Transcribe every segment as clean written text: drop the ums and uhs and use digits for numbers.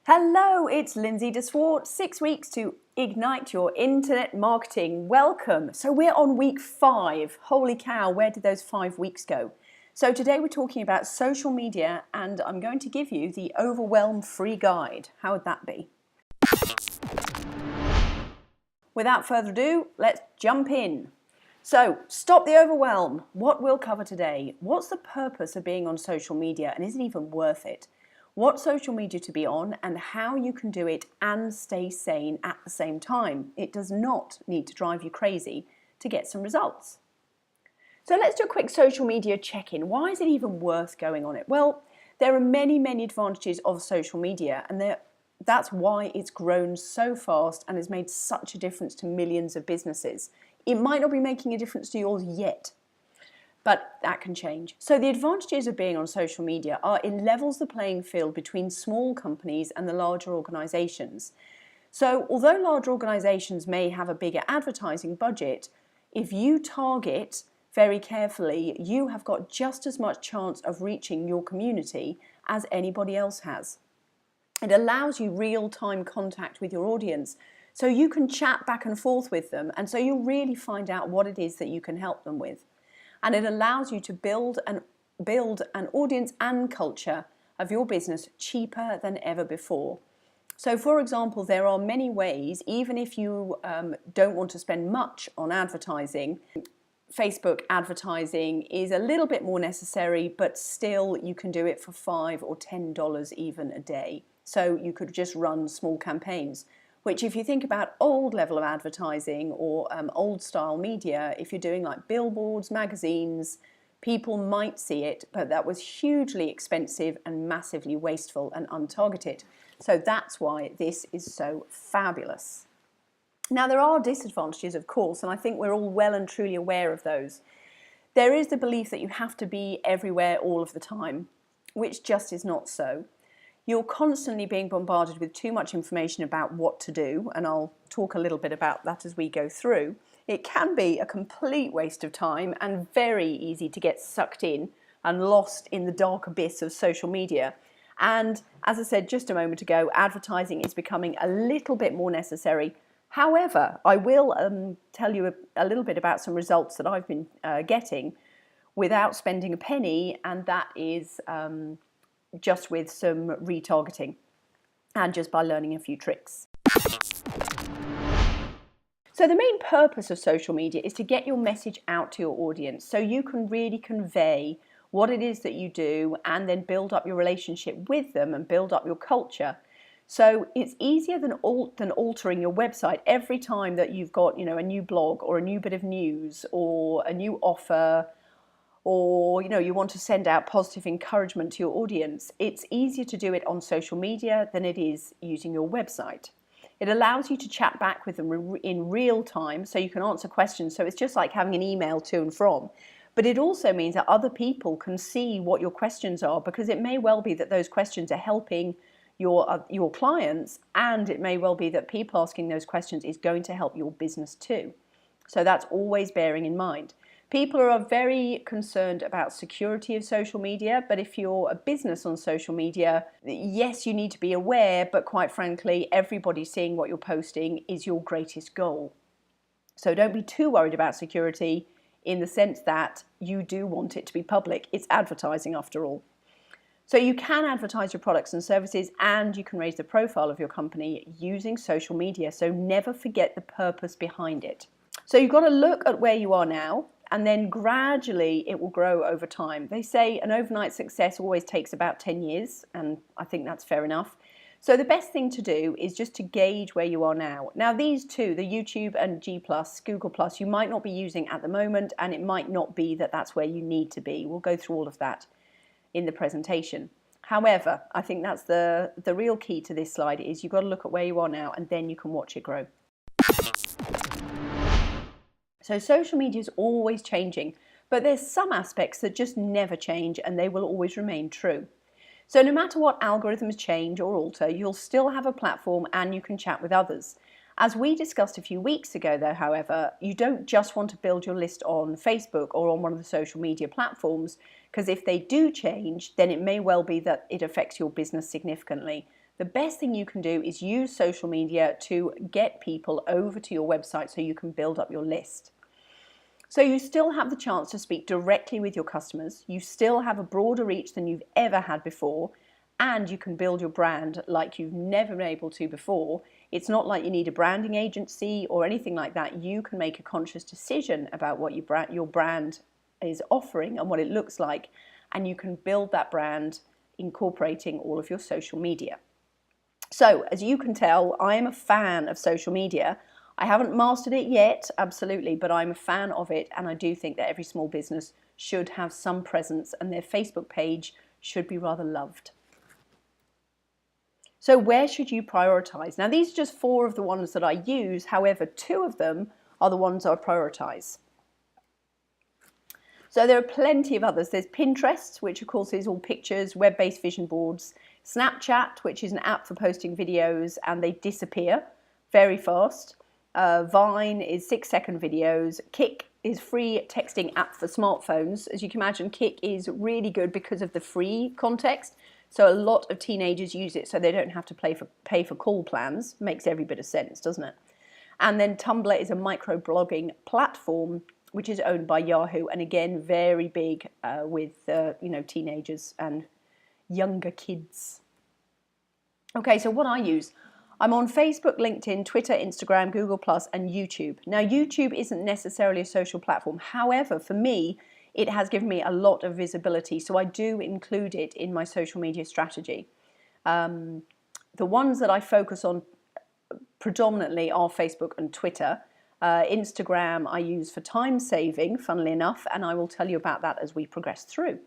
Hello, it's Lindsay de Swart. 6 weeks to ignite your internet marketing. Welcome. So we're on week 5. Holy cow, where did those 5 weeks go? So today we're talking about social media and I'm going to give you the Overwhelm free guide. How would that be? Without further ado, let's jump in. So, stop the overwhelm. What we'll cover today. What's the purpose of being on social media and is it even worth it? What social media to be on and how you can do it and stay sane at the same time. It does not need to drive you crazy to get some results. So let's do a quick social media check-in. Why is it even worth going on it? Well, there are many advantages of social media and that's why it's grown so fast and has made such a difference to millions of businesses. It might not be making a difference to yours yet, but that can change. So the advantages of being on social media are it levels the playing field between small companies and the larger organizations. So although large organizations may have a bigger advertising budget, if you target very carefully, you have got just as much chance of reaching your community as anybody else has. It allows you real-time contact with your audience, so you can chat back and forth with them, and so you'll really find out what it is that you can help them with. And it allows you to build an audience and culture of your business cheaper than ever before. So for example, there are many ways, even if you don't want to spend much on advertising, Facebook advertising is a little bit more necessary, but still you can do it for $5 or $10 even a day. So you could just run small campaigns, which if you think about old level of advertising or old style media, if you're doing like billboards, magazines, people might see it, but that was hugely expensive and massively wasteful and untargeted. So that's why this is so fabulous. Now there are disadvantages, of course, and I think we're all well and truly aware of those. There is the belief that you have to be everywhere all of the time, which just is not so. You're constantly being bombarded with too much information about what to do, and I'll talk a little bit about that as we go through. It can be a complete waste of time and very easy to get sucked in and lost in the dark abyss of social media. And as I said just a moment ago, advertising is becoming a little bit more necessary. However, I will tell you a little bit about some results that I've been getting without spending a penny, and that is just with some retargeting and just by learning a few tricks. So the main purpose of social media is to get your message out to your audience so you can really convey what it is that you do and then build up your relationship with them and build up your culture. So it's easier than altering your website every time that you've got, a new blog or a new bit of news or a new offer, or you want to send out positive encouragement to your audience. It's easier to do it on social media than it is using your website. It allows you to chat back with them in real time so you can answer questions. So it's just like having an email to and from. But it also means that other people can see what your questions are, because it may well be that those questions are helping your clients, and it may well be that people asking those questions is going to help your business too. So that's always bearing in mind. People are very concerned about security of social media, but if you're a business on social media, yes, you need to be aware, but quite frankly, everybody seeing what you're posting is your greatest goal. So don't be too worried about security in the sense that you do want it to be public. It's advertising after all. So you can advertise your products and services and you can raise the profile of your company using social media. So never forget the purpose behind it. So you've got to look at where you are now, and then gradually it will grow over time. They say an overnight success always takes about 10 years, and I think that's fair enough. So the best thing to do is just to gauge where you are now. Now these two, the YouTube and G+, Google+, you might not be using at the moment, and it might not be that that's where you need to be. We'll go through all of that in the presentation. However, I think that's the real key to this slide is you've got to look at where you are now, and then you can watch it grow. So social media is always changing, but there's some aspects that just never change and they will always remain true. So no matter what algorithms change or alter, you'll still have a platform and you can chat with others. As we discussed a few weeks ago though, however, you don't just want to build your list on Facebook or on one of the social media platforms, because if they do change, then it may well be that it affects your business significantly. the best thing you can do is use social media to get people over to your website so you can build up your list. So you still have the chance to speak directly with your customers, you still have a broader reach than you've ever had before, and you can build your brand like you've never been able to before. It's not like you need a branding agency or anything like that. You can make a conscious decision about what your brand is offering and what it looks like, and you can build that brand incorporating all of your social media. So, as you can tell, I am a fan of social media. I haven't mastered it yet, absolutely, but I'm a fan of it, and I do think that every small business should have some presence, and their Facebook page should be rather loved. So where should you prioritize? Now, these are just 4 of the ones that I use. However, 2 of them are the ones I prioritize. So there are plenty of others. There's Pinterest, which of course is all pictures, web-based vision boards. Snapchat, which is an app for posting videos and they disappear very fast. Vine is 6-second videos. Kik is free texting app for smartphones. As you can imagine, Kik is really good because of the free context. So a lot of teenagers use it so they don't have to pay for call plans. Makes every bit of sense, doesn't it? And then Tumblr is a microblogging platform which is owned by Yahoo, and again very big with teenagers and younger kids. Okay, so what I use, I'm on Facebook, LinkedIn, Twitter, Instagram, Google+, and YouTube. Now, YouTube isn't necessarily a social platform. However, for me, it has given me a lot of visibility, so I do include it in my social media strategy. The ones that I focus on predominantly are Facebook and Twitter. Instagram I use for time saving, funnily enough, and I will tell you about that as we progress through.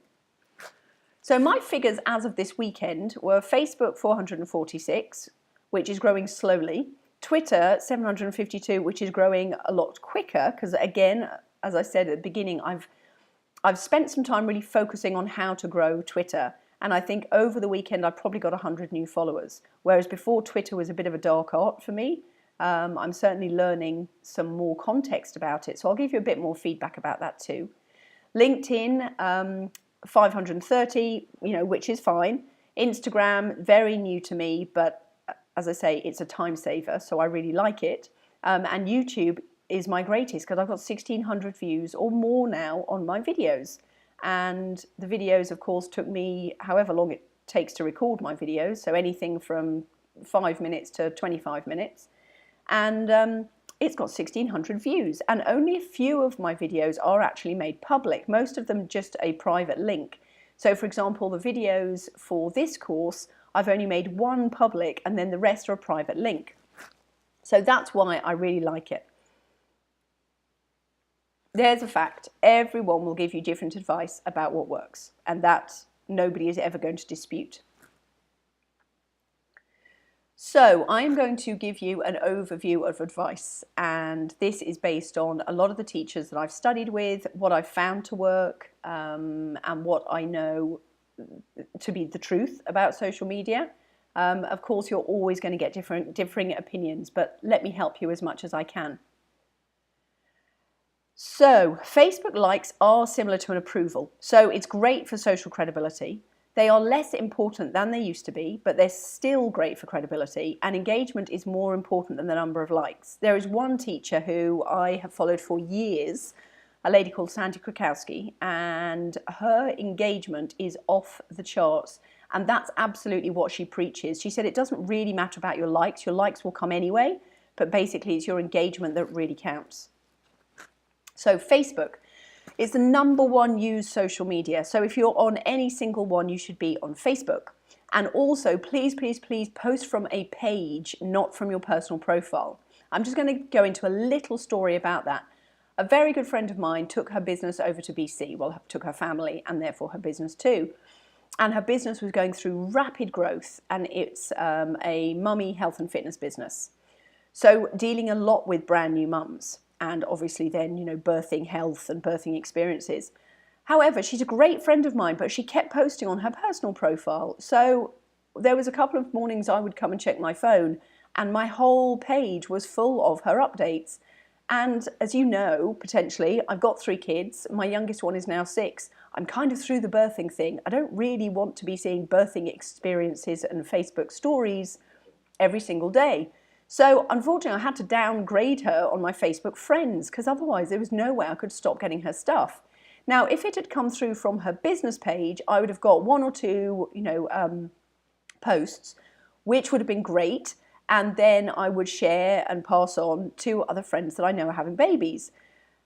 So my figures as of this weekend were Facebook 446, which is growing slowly, Twitter 752, which is growing a lot quicker, because again, as I said at the beginning, I've spent some time really focusing on how to grow Twitter, and I think over the weekend I probably got 100 new followers, whereas before Twitter was a bit of a dark art for me. I'm certainly learning some more context about it, so I'll give you a bit more feedback about that too. LinkedIn, 530, which is fine. Instagram, very new to me, but as I say, it's a time saver, so I really like it. And YouTube is my greatest because I've got 1,600 views or more now on my videos. And the videos, of course, took me however long it takes to record my videos, so anything from 5 minutes to 25 minutes. And it's got 1,600 views, and only a few of my videos are actually made public, most of them just a private link. So for example, the videos for this course, I've only made 1 public and then the rest are a private link. So that's why I really like it. There's a fact, everyone will give you different advice about what works, and that nobody is ever going to dispute. So I'm going to give you an overview of advice, and this is based on a lot of the teachers that I've studied with, what I've found to work, and what I know to be the truth about social media. Of course, you're always going to get differing opinions, but let me help you as much as I can. So Facebook likes are similar to an approval. So it's great for social credibility. They are less important than they used to be, but they're still great for credibility, and engagement is more important than the number of likes. There is one teacher who I have followed for years, a lady called Sandy Krakowski, and her engagement is off the charts, and that's absolutely what she preaches. She said it doesn't really matter about your likes will come anyway, but basically it's your engagement that really counts. So Facebook is the #1 used social media. So if you're on any single one, you should be on Facebook. And also, please, please, please post from a page, not from your personal profile. I'm just going to go into a little story about that. A very good friend of mine took her business over to BC, well, took her family and therefore her business too. And her business was going through rapid growth, and it's a mummy health and fitness business. So dealing a lot with brand new mums. And obviously then, birthing health and birthing experiences. However, she's a great friend of mine, but she kept posting on her personal profile. So there was a couple of mornings I would come and check my phone, and my whole page was full of her updates. And as you know, potentially, I've got 3 kids. My youngest one is now 6. I'm kind of through the birthing thing. I don't really want to be seeing birthing experiences and Facebook stories every single day. So unfortunately, I had to downgrade her on my Facebook friends because otherwise there was no way I could stop getting her stuff. Now, if it had come through from her business page, I would have got one or two, posts, which would have been great. And then I would share and pass on to other friends that I know are having babies.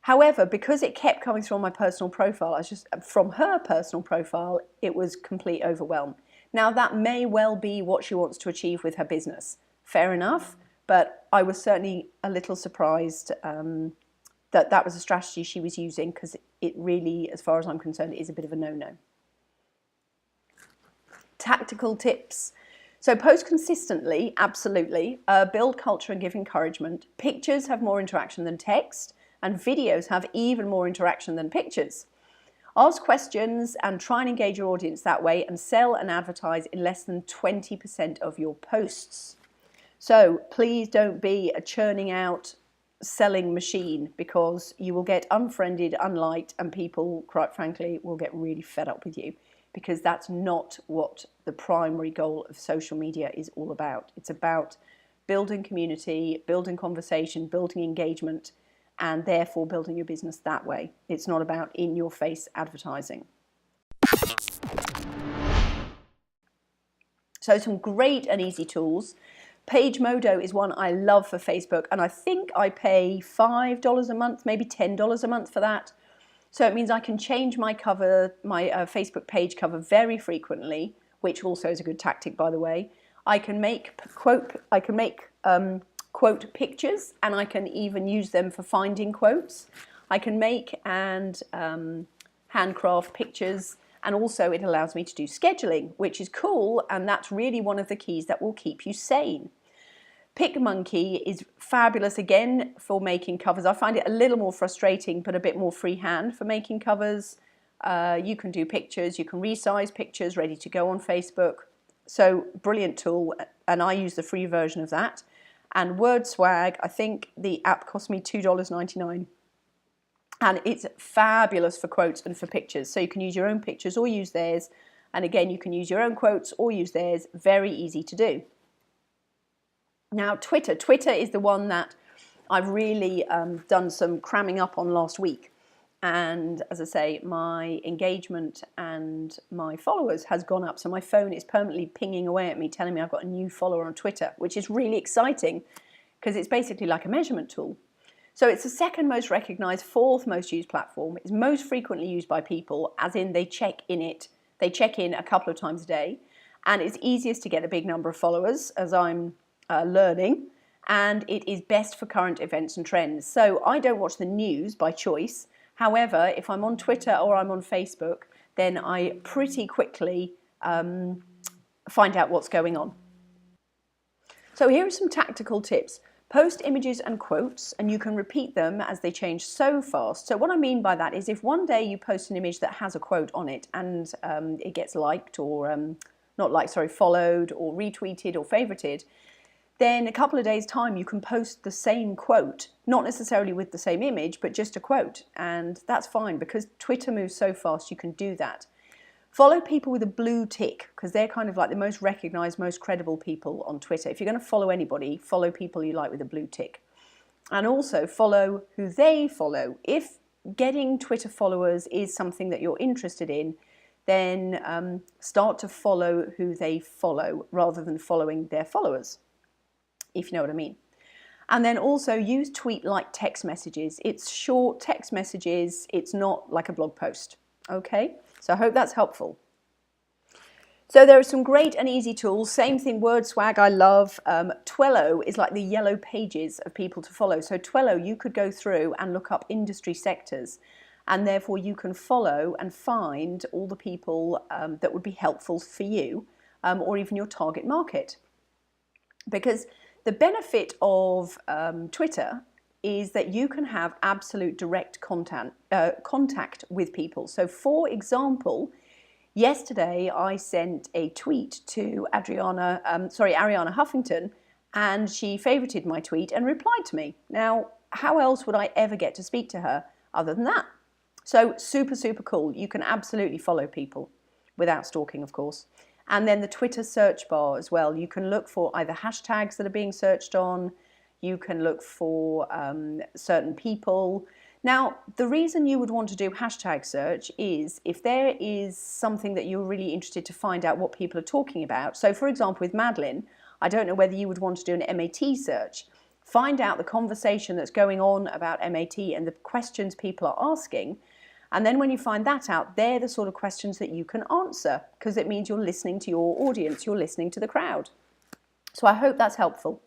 However, because it kept coming through on my personal profile, from her personal profile, it was complete overwhelm. Now, that may well be what she wants to achieve with her business. Fair enough, but I was certainly a little surprised that was a strategy she was using, because it really, as far as I'm concerned, is a bit of a no-no. Tactical tips. So post consistently, absolutely. Build culture and give encouragement. Pictures have more interaction than text, and videos have even more interaction than pictures. Ask questions and try and engage your audience that way, and sell and advertise in less than 20% of your posts. So please don't be a churning out selling machine, because you will get unfriended, unliked, and people, quite frankly, will get really fed up with you, because that's not what the primary goal of social media is all about. It's about building community, building conversation, building engagement, and therefore building your business that way. It's not about in-your-face advertising. So some great and easy tools. PageModo is one I love for Facebook, and I think I pay $5 a month, maybe $10 a month for that. So it means I can change my cover, my Facebook page cover very frequently, which also is a good tactic, by the way. I can make quote pictures, and I can even use them for finding quotes. I can make and handcraft pictures, and also it allows me to do scheduling, which is cool, and that's really one of the keys that will keep you sane. PicMonkey is fabulous again for making covers. I find it a little more frustrating, but a bit more freehand for making covers. You can do pictures, you can resize pictures ready to go on Facebook. So brilliant tool, and I use the free version of that. And WordSwag, I think the app cost me $2.99. And it's fabulous for quotes and for pictures. So you can use your own pictures or use theirs. And again, you can use your own quotes or use theirs. Very easy to do. Now, Twitter. Twitter is the one that I've really done some cramming up on last week. And as I say, my engagement and my followers has gone up. So my phone is permanently pinging away at me, telling me I've got a new follower on Twitter, which is really exciting because it's basically like a measurement tool. So it's the second most recognized, fourth most used platform. It's most frequently used by people, as in they check in a couple of times a day. And it's easiest to get a big number of followers, as I'm learning. And it is best for current events and trends. So I don't watch the news by choice. However, if I'm on Twitter or I'm on Facebook, then I pretty quickly find out what's going on. So here are some tactical tips. Post images and quotes, and you can repeat them as they change so fast. So what I mean by that is, if one day you post an image that has a quote on it and it gets liked or followed or retweeted or favorited, then a couple of days' time you can post the same quote, not necessarily with the same image, but just a quote. And that's fine, because Twitter moves so fast you can do that. Follow people with a blue tick, because they're kind of like the most recognized, most credible people on Twitter. If you're going to follow anybody, follow people you like with a blue tick. And also follow who they follow. If getting Twitter followers is something that you're interested in, then start to follow who they follow rather than following their followers, if you know what I mean. And then also use tweet-like text messages. It's short text messages. It's not like a blog post. Okay? So I hope that's helpful. So there are some great and easy tools. Same thing, WordSwag I love. Twello is like the yellow pages of people to follow. So Twello, you could go through and look up industry sectors, and therefore you can follow and find all the people that would be helpful for you, or even your target market. Because the benefit of Twitter is that you can have absolute direct contact with people. So for example, yesterday I sent a tweet to Arianna Huffington, and she favorited my tweet and replied to me. Now, how else would I ever get to speak to her other than that? So super, super cool. You can absolutely follow people without stalking, of course. And then the Twitter search bar as well. You can look for either hashtags that are being searched on. You can look for certain people. Now, the reason you would want to do hashtag search is if there is something that you're really interested to find out what people are talking about. So for example, with Madeline, I don't know whether you would want to do an MAT search. Find out the conversation that's going on about MAT and the questions people are asking. And then when you find that out, they're the sort of questions that you can answer because it means you're listening to your audience, you're listening to the crowd. So I hope that's helpful.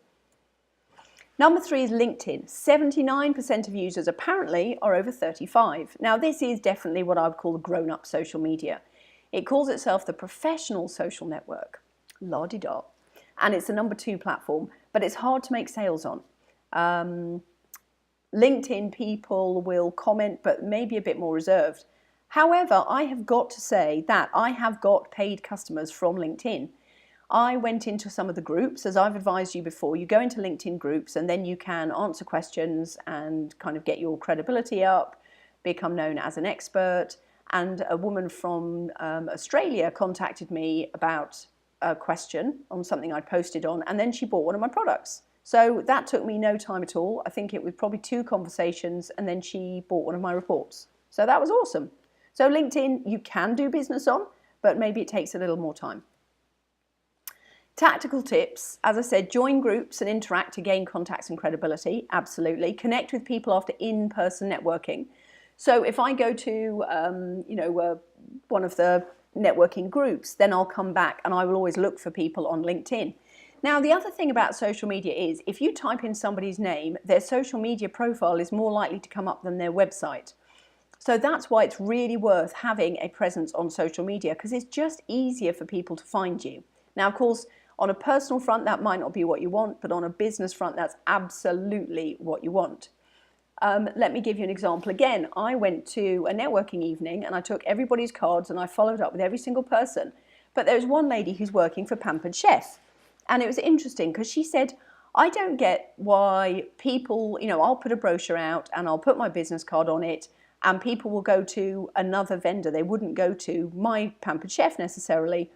Number 3 is LinkedIn. 79% of users apparently are over 35. Now this is definitely what I would call grown-up social media. It calls itself the professional social network, la-di-da. And it's the number 2 platform, but it's hard to make sales on. LinkedIn people will comment, but maybe a bit more reserved. However, I have got to say that I have got paid customers from LinkedIn. I went into some of the groups, as I've advised you before. You go into LinkedIn groups and then you can answer questions and kind of get your credibility up, become known as an expert. And a woman from Australia contacted me about a question on something I'd posted on, and then she bought one of my products. So that took me no time at all. I think it was probably 2 conversations, and then she bought one of my reports. So that was awesome. So LinkedIn, you can do business on, but maybe it takes a little more time. Tactical tips, as I said, join groups and interact to gain contacts and credibility, absolutely. Connect with people after in-person networking. So if I go to, one of the networking groups, then I'll come back and I will always look for people on LinkedIn. Now, the other thing about social media is if you type in somebody's name, their social media profile is more likely to come up than their website. So that's why it's really worth having a presence on social media, because it's just easier for people to find you. Now, of course, on a personal front, that might not be what you want, but on a business front, that's absolutely what you want. Let me give you an example. Again, I went to a networking evening and I took everybody's cards and I followed up with every single person. But there's one lady who's working for Pampered Chef. And it was interesting because she said, I don't get why people, I'll put a brochure out and I'll put my business card on it and people will go to another vendor. They wouldn't go to my Pampered Chef necessarily,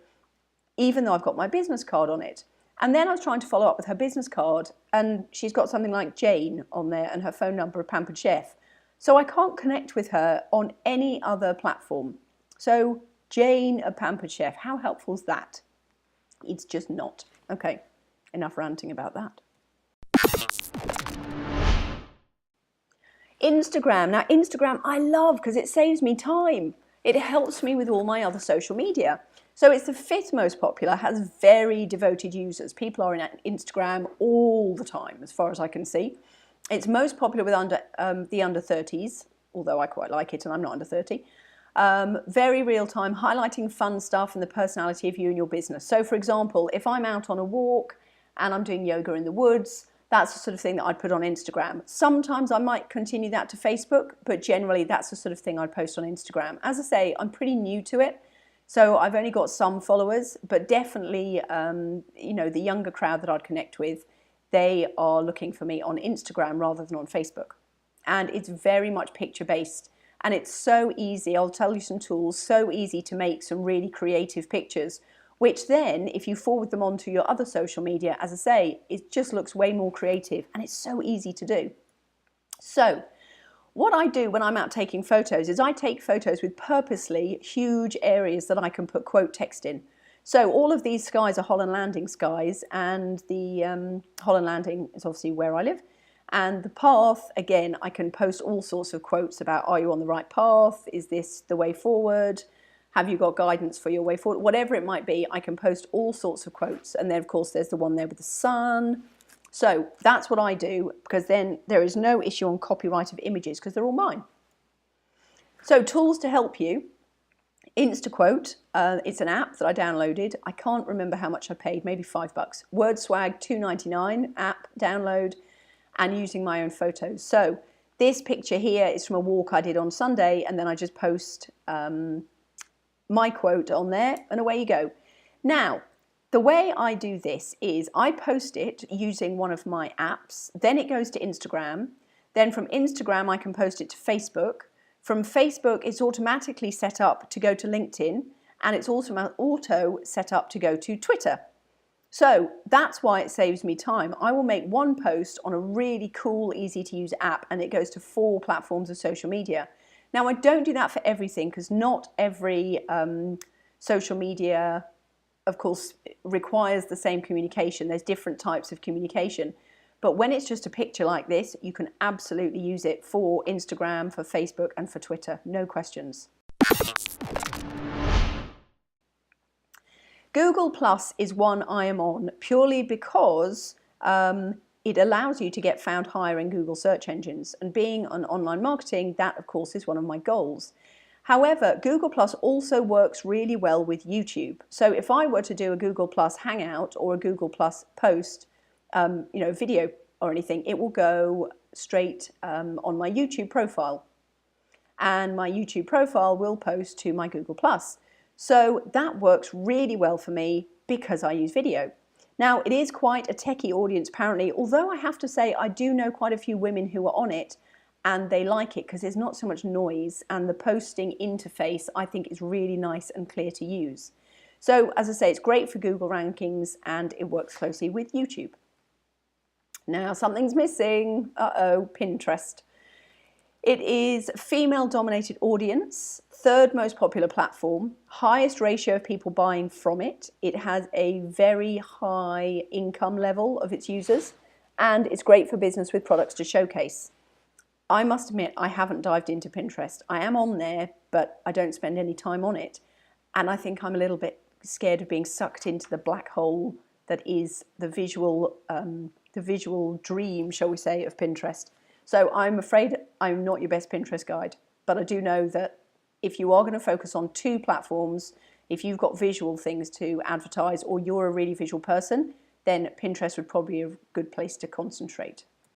even though I've got my business card on it. And then I was trying to follow up with her business card and she's got something like Jane on there and her phone number of Pampered Chef. So I can't connect with her on any other platform. So Jane of Pampered Chef, how helpful is that? It's just not. Okay, enough ranting about that. Instagram. Now Instagram I love because it saves me time. It helps me with all my other social media. So it's the 5th most popular, has very devoted users. People are in Instagram all the time, as far as I can see. It's most popular with the under 30s, although I quite like it and I'm not under 30. Very real time, highlighting fun stuff and the personality of you and your business. So for example, if I'm out on a walk and I'm doing yoga in the woods, that's the sort of thing that I'd put on Instagram. Sometimes I might continue that to Facebook, but generally that's the sort of thing I'd post on Instagram. As I say, I'm pretty new to it. So I've only got some followers, but definitely, the younger crowd that I'd connect with, they are looking for me on Instagram rather than on Facebook. And it's very much picture-based. And it's so easy, I'll tell you some tools, so easy to make some really creative pictures, which then, if you forward them onto your other social media, as I say, it just looks way more creative and it's so easy to do. So, what I do when I'm out taking photos is I take photos with purposely huge areas that I can put quote text in. So all of these skies are Holland Landing skies, and the Holland Landing is obviously where I live. And the path, again, I can post all sorts of quotes about, are you on the right path? Is this the way forward? Have you got guidance for your way forward? Whatever it might be, I can post all sorts of quotes. And then, of course, there's the one there with the sun. So that's what I do, because then there is no issue on copyright of images because they're all mine. So tools to help you. Instaquote, it's an app that I downloaded. I can't remember how much I paid, maybe $5. WordSwag, $2.99, app download, and using my own photos. So this picture here is from a walk I did on Sunday, and then I just post my quote on there, and away you go. Now, the way I do this is I post it using one of my apps, then it goes to Instagram, then from Instagram I can post it to Facebook. From Facebook, it's automatically set up to go to LinkedIn, and it's also auto set up to go to Twitter. So that's why it saves me time. I will make one post on a really cool, easy to use app, and it goes to 4 platforms of social media. Now, I don't do that for everything, because not every social media, of course, requires the same communication. There's different types of communication. But when it's just a picture like this, you can absolutely use it for Instagram, for Facebook, and for Twitter. No questions. Google Plus is one I am on purely because it allows you to get found higher in Google search engines. And being on online marketing, that of course is one of my goals. However, Google Plus also works really well with YouTube. So if I were to do a Google Plus Hangout or a Google Plus post, video or anything, it will go straight on my YouTube profile. And my YouTube profile will post to my Google Plus. So that works really well for me because I use video. Now, it is quite a techie audience apparently, although I have to say I do know quite a few women who are on it and they like it because there's not so much noise, and the posting interface I think is really nice and clear to use. So as I say, it's great for Google rankings and it works closely with YouTube. Now something's missing. Pinterest. It is female-dominated audience, 3rd most popular platform, highest ratio of people buying from it. It has a very high income level of its users, and it's great for business with products to showcase. I must admit, I haven't dived into Pinterest. I am on there, but I don't spend any time on it. And I think I'm a little bit scared of being sucked into the black hole that is the visual dream, shall we say, of Pinterest. So I'm afraid I'm not your best Pinterest guide, but I do know that if you are going to focus on 2 platforms, if you've got visual things to advertise or you're a really visual person, then Pinterest would probably be a good place to concentrate.